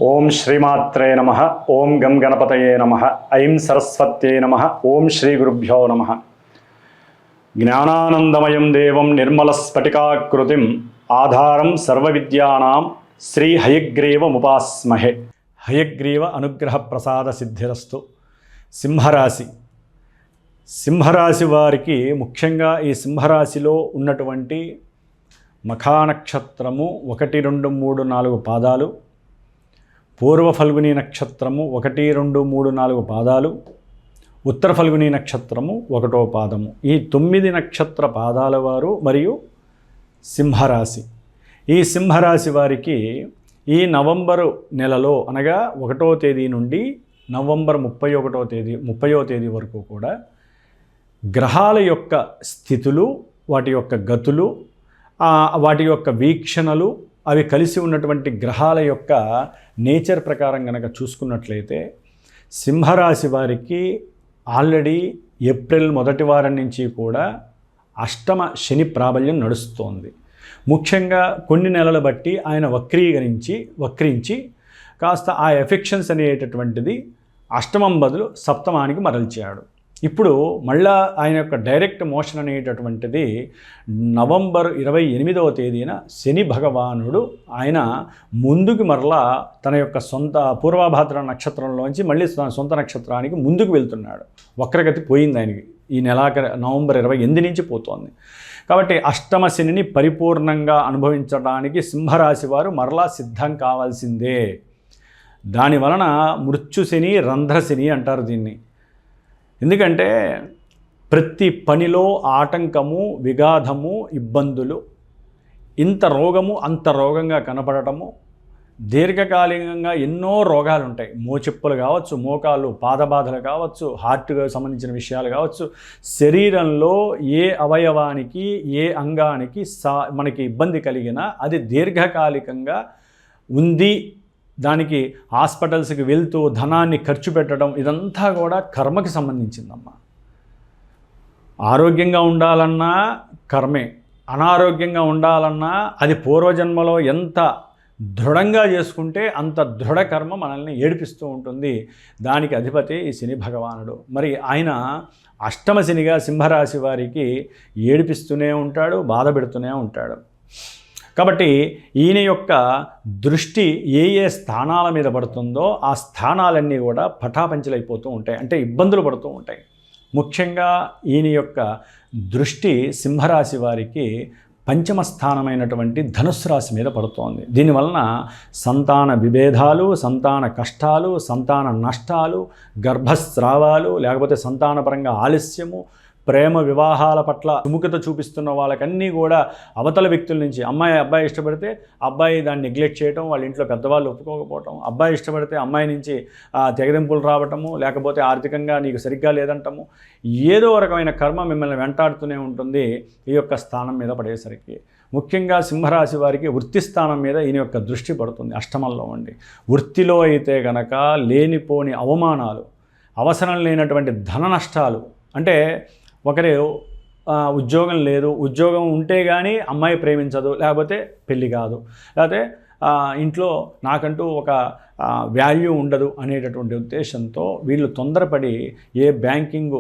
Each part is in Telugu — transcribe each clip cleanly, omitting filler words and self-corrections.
ఓం శ్రీమాత్రే నమః. ఓం గం గణపతయే నమః. ఐం సరస్వత్యై నమః. ఓం శ్రీ గురుభ్యో నమః. జ్ఞానానందమయం దేవం నిర్మలస్ఫటికాకృతిం ఆధారం సర్వవిద్యానాం శ్రీ హయగ్రీవముపాస్మహే. హయగ్రీవ అనుగ్రహ ప్రసాద సిద్ధిరస్తు. సింహరాశి వారికి ముఖ్యంగా ఈ సింహరాశిలో ఉన్నటువంటి మఖా నక్షత్రము 1, 2, 3, 4 పాదాలు, పూర్వ ఫల్గుని నక్షత్రము 1, 2, 3, 4 పాదాలు, ఉత్తర ఫల్గుని నక్షత్రము 1వ పాదము, ఈ 9 నక్షత్ర పాదాల వారు మరియు సింహరాశి. ఈ సింహరాశి వారికి ఈ నవంబరు నెలలో అనగా 1వ తేదీ నుండి నవంబర్ 30వ తేదీ వరకు కూడా గ్రహాల యొక్క స్థితులు, వాటి యొక్క గతులు, వాటి యొక్క వీక్షణలు, అవి కలిసి ఉన్నటువంటి గ్రహాల యొక్క నేచర్ ప్రకారం కనుక చూసుకున్నట్లయితే సింహరాశి వారికి ఆల్రెడీ ఏప్రిల్ మొదటి వారం నుంచి కూడా అష్టమ శని ప్రాబల్యం నడుస్తోంది. ముఖ్యంగా కొన్ని నెలలు బట్టి ఆయన వక్రించి కాస్త ఆ ఎఫెక్షన్స్ అనేటటువంటిది అష్టమం బదులు సప్తమానికి మరల్చాడు. ఇప్పుడు మళ్ళా ఆయన యొక్క డైరెక్ట్ మోషన్ అనేటటువంటిది నవంబర్ 28వ తేదీన శని భగవానుడు ఆయన ముందుకు మరలా తన యొక్క సొంత పూర్వభాద్ర నక్షత్రంలోంచి మళ్ళీ సొంత నక్షత్రానికి ముందుకు వెళ్తున్నాడు. వక్రగతి పోయింది ఆయనకి. ఈ నవంబర్ 28 నుంచి పోతోంది. కాబట్టి అష్టమ శనిని పరిపూర్ణంగా అనుభవించడానికి సింహరాశి వారు మరలా సిద్ధం కావాల్సిందే. దానివలన మృత్యుశని, రంధ్రశని అంటారు దీన్ని. ఎందుకంటే ప్రతి పనిలో ఆటంకము, విఘాతము, ఇబ్బందులు, ఇంత రోగము అంత రోగంగా కనపడటము, దీర్ఘకాలికంగా ఎన్నో రోగాలు ఉంటాయి. మోచెప్పులు కావచ్చు, మోకాళ్ళు పాదబాధలు కావచ్చు, హార్ట్కి సంబంధించిన విషయాలు కావచ్చు, శరీరంలో ఏ అవయవానికి ఏ అంగానికి మనకి ఇబ్బంది కలిగినా అది దీర్ఘకాలికంగా ఉంది, దానికి హాస్పిటల్స్కి వెళ్తూ ధనాన్ని ఖర్చు పెట్టడం, ఇదంతా కూడా కర్మకి సంబంధించిందమ్మా. ఆరోగ్యంగా ఉండాలన్నా కర్మే, అనారోగ్యంగా ఉండాలన్నా అది పూర్వజన్మలో ఎంత దృఢంగా చేసుకుంటే అంత దృఢ కర్మ మనల్ని ఏడిపిస్తూ ఉంటుంది. దానికి అధిపతి ఈ శని భగవానుడు. మరి ఆయన అష్టమ శనిగా సింహరాశి వారికి ఏడిపిస్తూనే ఉంటాడు, బాధ పెడుతూనే ఉంటాడు. కాబట్టి ఈయన యొక్క దృష్టి ఏ స్థానాల మీద పడుతుందో ఆ స్థానాలన్నీ కూడా పటాపంచలైపోతూ ఉంటాయి, అంటే ఇబ్బందులు పడుతూ ఉంటాయి. ముఖ్యంగా ఈయన యొక్క దృష్టి సింహరాశి వారికి పంచమ స్థానమైనటువంటి ధనుస్సు రాశి మీద పడుతోంది. దీనివలన సంతాన విభేదాలు, సంతాన కష్టాలు, సంతాన నష్టాలు, గర్భస్రావాలు, లేకపోతే సంతానపరంగా ఆలస్యము, ప్రేమ వివాహాల పట్ల సుముఖత చూపిస్తున్న వాళ్ళకన్నీ కూడా అవతల వ్యక్తుల నుంచి అబ్బాయి ఇష్టపడితే అబ్బాయి దాన్ని నెగ్లెక్ట్ చేయటం, వాళ్ళ ఇంట్లో పెద్దవాళ్ళు ఒప్పుకోకపోవటం, అబ్బాయి ఇష్టపడితే అమ్మాయి నుంచి తెగదెంపులు రావటము, లేకపోతే ఆర్థికంగా నీకు సరిగ్గా లేదంటము, ఏదో రకమైన కర్మ మిమ్మల్ని వెంటాడుతూనే ఉంటుంది ఈ యొక్క స్థానం మీద పడేసరికి. ముఖ్యంగా సింహరాశి వారికి వృత్తి స్థానం మీద ఈయన యొక్క దృష్టి పడుతుంది అష్టమంలో ఉండి. వృత్తిలో అయితే కనుక లేనిపోని అవమానాలు, అవసరం లేనటువంటి ధన నష్టాలు, అంటే ఒకరు ఉద్యోగం లేదు, ఉద్యోగం ఉంటే కానీ అమ్మాయి ప్రేమించదు, లేకపోతే పెళ్ళి కాదు, లేకపోతే ఇంట్లో నాకంటూ ఒక వాల్యూ ఉండదు అనేటటువంటి ఉద్దేశంతో వీళ్ళు తొందరపడి ఏ బ్యాంకింగ్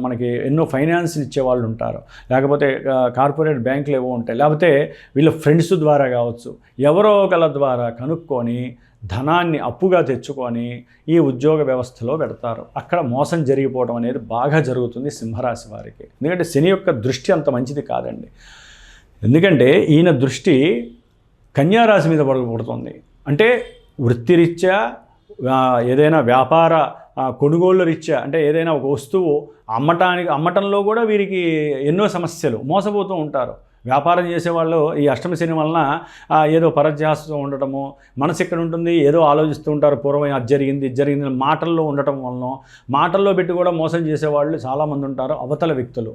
మనకి ఎన్నో ఫైనాన్స్లు ఇచ్చేవాళ్ళు ఉంటారు, లేకపోతే కార్పొరేట్ బ్యాంకులు ఏవో ఉంటాయి, లేకపోతే వీళ్ళ ఫ్రెండ్స్ ద్వారా కావచ్చు, ఎవరో ఒకళ్ళ ద్వారా కనుక్కొని ధనాన్ని అప్పుగా తెచ్చుకొని ఈ ఉద్యోగ వ్యవస్థలో పెడతారు. అక్కడ మోసం జరిగిపోవడం అనేది బాగా జరుగుతుంది సింహరాశి వారికి. ఎందుకంటే శని యొక్క దృష్టి అంత మంచిది కాదండి. ఎందుకంటే ఈయన దృష్టి కన్యారాశి మీద పడుతుంది. అంటే వృత్తిరీత్యా, ఏదైనా వ్యాపార కొనుగోళ్ల రీత్యా, అంటే ఏదైనా ఒక వస్తువు అమ్మటంలో కూడా వీరికి ఎన్నో సమస్యలు, మోసపోతూ ఉంటారు. వ్యాపారం చేసేవాళ్ళు ఈ అష్టమ శని వలన ఏదో పరధ్యాసతో ఉండటము, మనసు ఎక్కడ ఉంటుంది, ఏదో ఆలోచిస్తూ ఉంటారు. పూర్వం అది జరిగింది ఇది జరిగింది మాటల్లో ఉండటం వలన, మాటల్లో పెట్టి కూడా మోసం చేసేవాళ్ళు చాలామంది ఉంటారు అవతల వ్యక్తులు.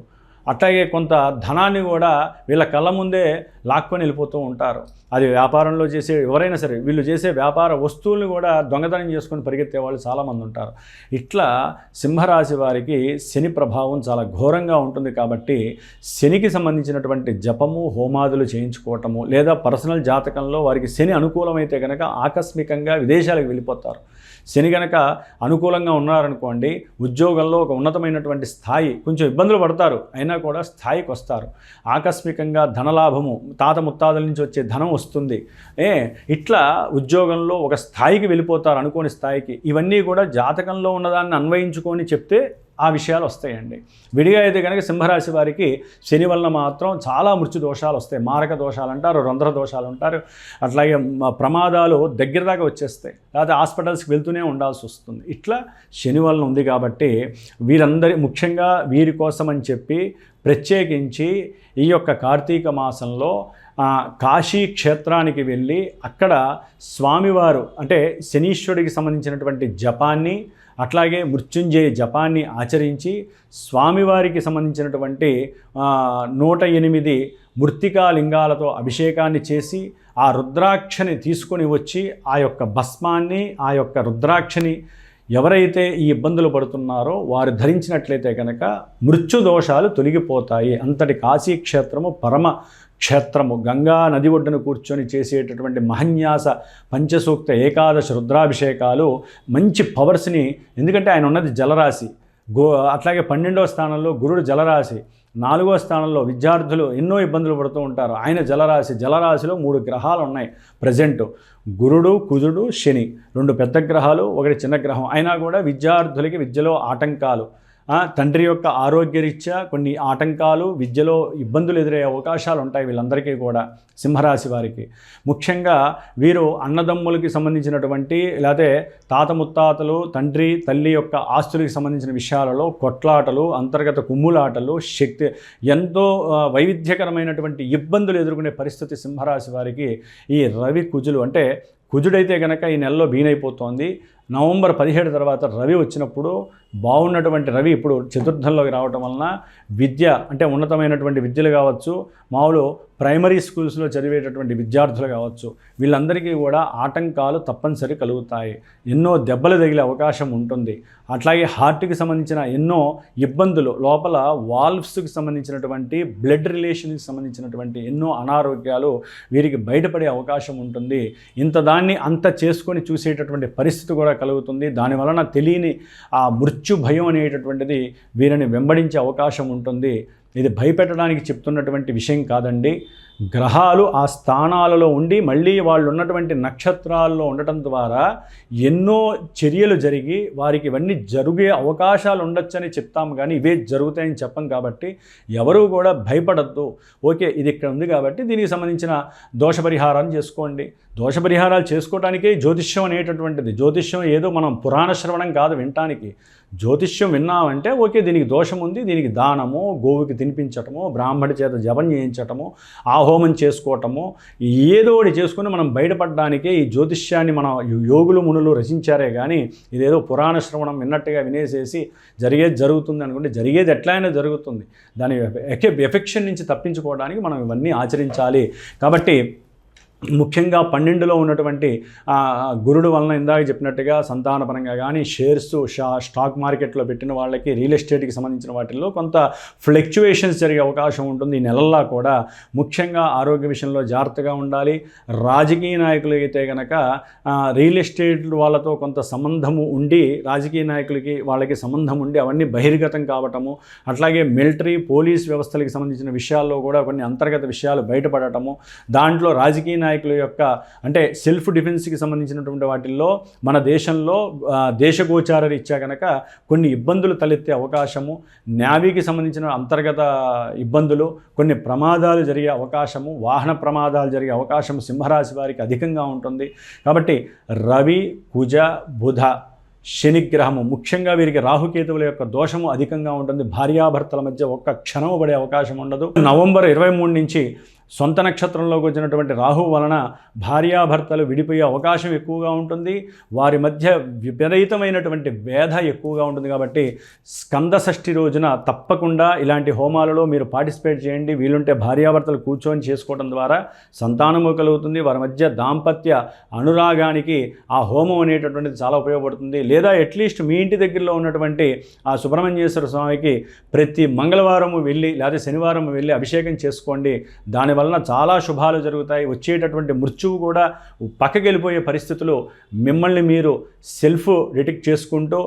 అట్లాగే కొంత ధనాన్ని కూడా వీళ్ళ కళ్ళ ముందే లాక్కొని వెళ్ళిపోతూ ఉంటారు. అది వ్యాపారంలో చేసే ఎవరైనా సరే వీళ్ళు చేసే వ్యాపార వస్తువులను కూడా దొంగతనం చేసుకొని పరిగెత్తే వాళ్ళు చాలామంది ఉంటారు. ఇట్లా సింహరాశి వారికి శని ప్రభావం చాలా ఘోరంగా ఉంటుంది. కాబట్టి శనికి సంబంధించినటువంటి జపము హోమాదులు చేయించుకోవటము, లేదా పర్సనల్ జాతకంలో వారికి శని అనుకూలమైతే కనుక ఆకస్మికంగా విదేశాలకు వెళ్ళిపోతారు. శని కనుక అనుకూలంగా ఉన్నారనుకోండి, ఉద్యోగంలో ఒక ఉన్నతమైనటువంటి స్థాయి, కొంచెం ఇబ్బందులు పడతారు అయినా కూడా స్థాయికి వస్తారు. ఆకస్మికంగా ధనలాభము, తాత ముత్తాతల నుంచి వచ్చే ధనం వస్తుంది. ఇట్లా ఉద్యోగంలో ఒక స్థాయికి వెళ్ళిపోతారు, అనుకోని స్థాయికి. ఇవన్నీ కూడా జాతకంలో ఉన్నదాన్ని అన్వయించుకొని చెప్తే ఆ విషయాలు వస్తాయండి. విడిగా అయితే కనుక సింహరాశి వారికి శని వలన మాత్రం చాలా మృత్యు దోషాలు వస్తాయి. మారక దోషాలు అంటారు, రంధ్ర దోషాలు అంటారు. అట్లాగే ప్రమాదాలు దగ్గర దాకా వచ్చేస్తాయి, లేకపోతే హాస్పిటల్స్కి వెళ్తూనే ఉండాల్సి వస్తుంది. ఇట్లా శని వలన ఉంది. కాబట్టి వీరందరి ముఖ్యంగా వీరి కోసం అని చెప్పి ప్రత్యేకించి ఈ యొక్క కార్తీక మాసంలో కాశీ క్షేత్రానికి వెళ్ళి అక్కడ స్వామివారు అంటే శనీశ్వరుడికి సంబంధించినటువంటి జపాన్ని, అట్లాగే మృత్యుంజయ జపాన్ని ఆచరించి స్వామివారికి సంబంధించినటువంటి 108 మృత్తికా లింగాలతో అభిషేకాన్ని చేసి ఆ రుద్రాక్షని తీసుకొని వచ్చి ఆ యొక్క భస్మాన్ని, ఆ యొక్క రుద్రాక్షని ఎవరైతే ఈ ఇబ్బందులు పడుతున్నారో వారు ధరించినట్లయితే కనుక మృత్యు దోషాలు తొలగిపోతాయి. అంతటి కాశీ క్షేత్రము పరమ క్షేత్రము. గంగా నది ఒడ్డున కూర్చొని చేసేటటువంటి మహన్యాస పంచసూక్త ఏకాదశ రుద్రాభిషేకాలు మంచి పవర్స్ని, ఎందుకంటే ఆయన ఉన్నది జలరాశి. అట్లాగే 12వ స్థానంలో గురుడు జలరాశి, 4వ స్థానంలో విద్యార్థులు ఎన్నో ఇబ్బందులు పడుతూ ఉంటారు. ఆయన జలరాశి. జలరాశిలో 3 గ్రహాలు ఉన్నాయి ప్రజెంట్, గురుడు, కుజుడు, శని. 2 పెద్ద గ్రహాలు, 1 చిన్న గ్రహం. అయినా కూడా విద్యార్థులకి విద్యలో ఆటంకాలు, తండ్రి యొక్క ఆరోగ్యరీత్యా కొన్ని ఆటంకాలు, విద్యలో ఇబ్బందులు ఎదురయ్యే అవకాశాలు ఉంటాయి వీళ్ళందరికీ కూడా, సింహరాశి వారికి. ముఖ్యంగా వీరు అన్నదమ్ములకి సంబంధించినటువంటి లేకపోతే తాత ముత్తాతలు, తండ్రి తల్లి యొక్క ఆస్తులకి సంబంధించిన విషయాలలో కొట్లాటలు, అంతర్గత కుమ్ములాటలు, ఎంతో వైవిధ్యకరమైనటువంటి ఇబ్బందులు ఎదుర్కొనే పరిస్థితి సింహరాశి వారికి ఈ రవి కుజులు. అంటే కుజుడైతే కనుక ఈ నెలలో బీనైపోతోంది. నవంబర్ 17 తర్వాత రవి వచ్చినప్పుడు బాగున్నటువంటి రవి ఇప్పుడు చతుర్థంలోకి రావటం వలన విద్య అంటే ఉన్నతమైనటువంటి విద్యలు కావచ్చు, మామూలు ప్రైమరీ స్కూల్స్లో చదివేటటువంటి విద్యార్థులు కావచ్చు, వీళ్ళందరికీ కూడా ఆటంకాలు తప్పనిసరి కలుగుతాయి. ఎన్నో దెబ్బలు తగిలే అవకాశం ఉంటుంది. అట్లాగే హార్ట్కి సంబంధించిన ఎన్నో ఇబ్బందులు, లోపల వాల్వ్స్కి సంబంధించినటువంటి బ్లడ్ రిలేషన్కి సంబంధించినటువంటి ఎన్నో అనారోగ్యాలు వీరికి బయటపడే అవకాశం ఉంటుంది. ఇంత దాన్ని అంత చేసుకొని చూసేటటువంటి పరిస్థితి కూడా కలుగుతుంది. దానివలన తెలియని ఆ మృత్యు భయం అనేటటువంటిది వీరిని వెంబడించే అవకాశం ఉంటుంది. ఇది భయపెట్టడానికి చెప్తున్నటువంటి విషయం కాదండి. గ్రహాలు ఆ స్థానాలలో ఉండి మళ్ళీ వాళ్ళు ఉన్నటువంటి నక్షత్రాల్లో ఉండటం ద్వారా ఎన్నో చర్యలు జరిగి వారికి ఇవన్నీ జరిగే అవకాశాలు ఉండొచ్చని చెప్తాము, కానీ ఇవే జరుగుతాయని చెప్పం. కాబట్టి ఎవరు కూడా భయపడద్దు. ఓకే, ఇది ఇక్కడ ఉంది కాబట్టి దీనికి సంబంధించిన దోష పరిహారాన్ని చేసుకోండి. దోష పరిహారాలు చేసుకోవడానికే జ్యోతిష్యం అనేటటువంటిది. జ్యోతిష్యం ఏదో మనం పురాణ శ్రవణం కాదు వినటానికి. జ్యోతిష్యం విన్నామంటే ఓకే, దీనికి దోషం ఉంది, దీనికి దానము, గోవుకి తినిపించటము, బ్రాహ్మడి చేత జపం చేయించటము, హోమం చేసుకోవటము, ఏదో ఒకటి చేసుకుని మనం బయటపడడానికే ఈ జ్యోతిష్యాన్ని మన యోగులు మునులు రచించారే కానీ ఇదేదో పురాణ శ్రవణం విన్నట్టుగా వినేసేసి జరిగేది జరుగుతుంది అనుకుంటే జరిగేది ఎట్లయినా జరుగుతుంది. దాని ఎఫెక్షన్ నుంచి తప్పించుకోవడానికి మనం ఇవన్నీ ఆచరించాలి. కాబట్టి ముఖ్యంగా 12లో ఉన్నటువంటి గురుడు వలన ఇందాక చెప్పినట్టుగా సంతానపరంగా కానీ షేర్స్ స్టాక్ మార్కెట్లో పెట్టిన వాళ్ళకి, రియల్ ఎస్టేట్కి సంబంధించిన వాటిల్లో కొంత ఫ్లక్చువేషన్స్ జరిగే అవకాశం ఉంటుంది ఈ నెలల్లో కూడా. ముఖ్యంగా ఆరోగ్య విషయంలో జాగ్రత్తగా ఉండాలి. రాజకీయ నాయకులు అయితే కనుక రియల్ ఎస్టేట్ వాళ్ళతో కొంత సంబంధము ఉండి, రాజకీయ నాయకులకి వాళ్ళకి సంబంధం ఉండి అవన్నీ బహిర్గతం కావటము, అట్లాగే మిలిటరీ పోలీస్ వ్యవస్థలకు సంబంధించిన విషయాల్లో కూడా కొన్ని అంతర్గత విషయాలు బయటపడటము, దాంట్లో రాజకీయ నాయకుల యొక్క అంటే సెల్ఫ్ డిఫెన్స్కి సంబంధించినటువంటి వాటిల్లో మన దేశంలో దేశగోచార రీత్యా కనుక కొన్ని ఇబ్బందులు తలెత్తే అవకాశము, నేవీకి సంబంధించిన అంతర్గత ఇబ్బందులు, కొన్ని ప్రమాదాలు జరిగే అవకాశము, వాహన ప్రమాదాలు జరిగే అవకాశం సింహరాశి వారికి అధికంగా ఉంటుంది. కాబట్టి రవి, కుజ, బుధ, శనిగ్రహము ముఖ్యంగా వీరికి రాహుకేతువుల యొక్క దోషము అధికంగా ఉంటుంది. భార్యాభర్తల మధ్య ఒక్క క్షణము పడే అవకాశం ఉండదు. నవంబర్ 23 నుంచి సొంత నక్షత్రంలోకి వచ్చినటువంటి రాహువు వలన భార్యాభర్తలు విడిపోయే అవకాశం ఎక్కువగా ఉంటుంది. వారి మధ్య విపరీతమైనటువంటి వేధ ఎక్కువగా ఉంటుంది. కాబట్టి స్కంద షష్ఠి రోజున తప్పకుండా ఇలాంటి హోమాలలో మీరు పార్టిసిపేట్ చేయండి. వీలుంటే భార్యాభర్తలు కూర్చొని చేసుకోవడం ద్వారా సంతానము కలుగుతుంది. వారి మధ్య దాంపత్య అనురాగానికి ఆ హోమం అనేటటువంటిది చాలా ఉపయోగపడుతుంది. లేదా అట్లీస్ట్ మీ ఇంటి దగ్గరలో ఉన్నటువంటి ఆ సుబ్రహ్మణ్యేశ్వర స్వామికి ప్రతి మంగళవారము వెళ్ళి లేదా శనివారం వెళ్ళి అభిషేకం చేసుకోండి. దానివలన చాలా శుభాలు జరుగుతాయి. వచ్చేటటువంటి మృత్యువు కూడా పక్కకి వెళ్ళిపోయే పరిస్థితులు మిమ్మల్ని మీరు సెల్ఫ్ డిటెక్ట్ చేసుకుంటూ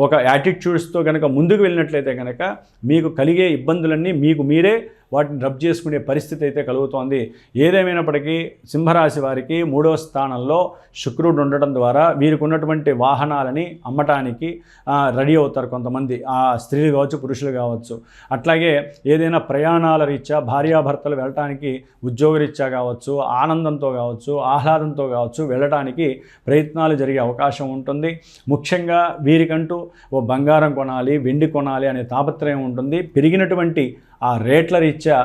ఒక యాటిట్యూడ్స్తో కనుక ముందుకు వెళ్ళినట్లయితే కనుక మీకు కలిగే ఇబ్బందులన్నీ మీకు మీరే వాటిని రబ్ చేసుకునే పరిస్థితి అయితే కలుగుతోంది. ఏదేమైనప్పటికీ సింహరాశి వారికి 3వ స్థానంలో శుక్రుడు ఉండడం ద్వారా వీరికి ఉన్నటువంటి వాహనాలని అమ్మటానికి రెడీ అవుతారు కొంతమంది, ఆ స్త్రీలు కావచ్చు పురుషులు కావచ్చు. అట్లాగే ఏదైనా ప్రయాణాల రీత్యా భార్యాభర్తలు వెళ్ళటానికి ఉద్యోగరీత్యా కావచ్చు, ఆనందంతో కావచ్చు, ఆహ్లాదంతో కావచ్చు వెళ్ళటానికి ప్రయత్నాలు జరిగే అవకాశం ఉంటుంది. ముఖ్యంగా వీరికంటూ ఓ బంగారం కొనాలి, వెండి కొనాలి అనే తాపత్రయం ఉంటుంది. పెరిగినటువంటి ఆ రేట్ల రీత్యా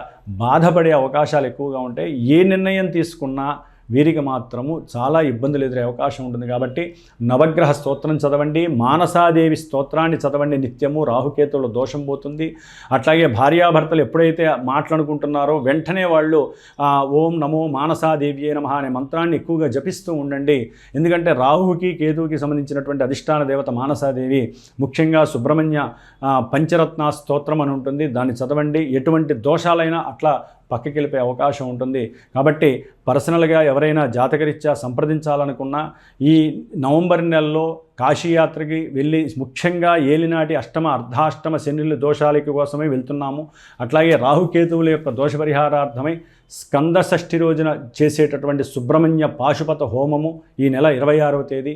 బాధపడే అవకాశాలు ఎక్కువగా ఉంటాయి. ఏ నిర్ణయం తీసుకున్నా వీరికి మాత్రము చాలా ఇబ్బందులు ఎదురే అవకాశం ఉంటుంది. కాబట్టి నవగ్రహ స్తోత్రం చదవండి, మానసాదేవి స్తోత్రాన్ని చదవండి నిత్యము. రాహుకేతువుల దోషం పోతుంది. అట్లాగే భార్యాభర్తలు ఎప్పుడైతే మాట్లాడుకుంటున్నారో వెంటనే వాళ్ళు ఓం నమో మానసాదేవియే నమః అనే మంత్రాన్ని ఎక్కువగా జపిస్తూ ఉండండి. ఎందుకంటే రాహుకి కేతువుకి సంబంధించినటువంటి అధిష్టాన దేవత మానసాదేవి. ముఖ్యంగా సుబ్రహ్మణ్య పంచరత్న స్తోత్రం అని ఉంటుంది, దాన్ని చదవండి. ఎటువంటి దోషాలైనా అట్లా పక్కకి వెళ్ళిపోయే అవకాశం ఉంటుంది. కాబట్టి పర్సనల్గా ఎవరైనా జాతకరీత్యా సంప్రదించాలనుకున్నా ఈ నవంబర్ నెలలో కాశీయాత్రకి వెళ్ళి ముఖ్యంగా ఏలినాటి అష్టమ అర్ధాష్టమ శనిల దోషాలకి కోసమే వెళ్తున్నాము. అట్లాగే రాహుకేతువుల యొక్క దోష పరిహారార్థమై స్కంద షష్ఠి రోజున చేసేటటువంటి సుబ్రహ్మణ్య పాశుపత హోమము ఈ నెల 26వ తేదీ.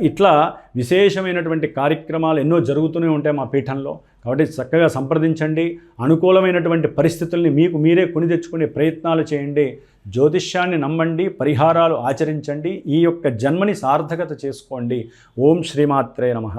ఇట్లా విశేషమైనటువంటి కార్యక్రమాలు ఎన్నో జరుగుతూనే ఉంటాయి మా పీఠంలో. కాబట్టి చక్కగా సంప్రదించండి. అనుకూలమైనటువంటి పరిస్థితుల్ని మీకు మీరే కొని తెచ్చుకునే ప్రయత్నాలు చేయండి. జ్యోతిష్యాన్ని నమ్మండి, పరిహారాలు ఆచరించండి. ఈ యొక్క జన్మని సార్థకత చేసుకోండి. ఓం శ్రీమాత్రే నమః.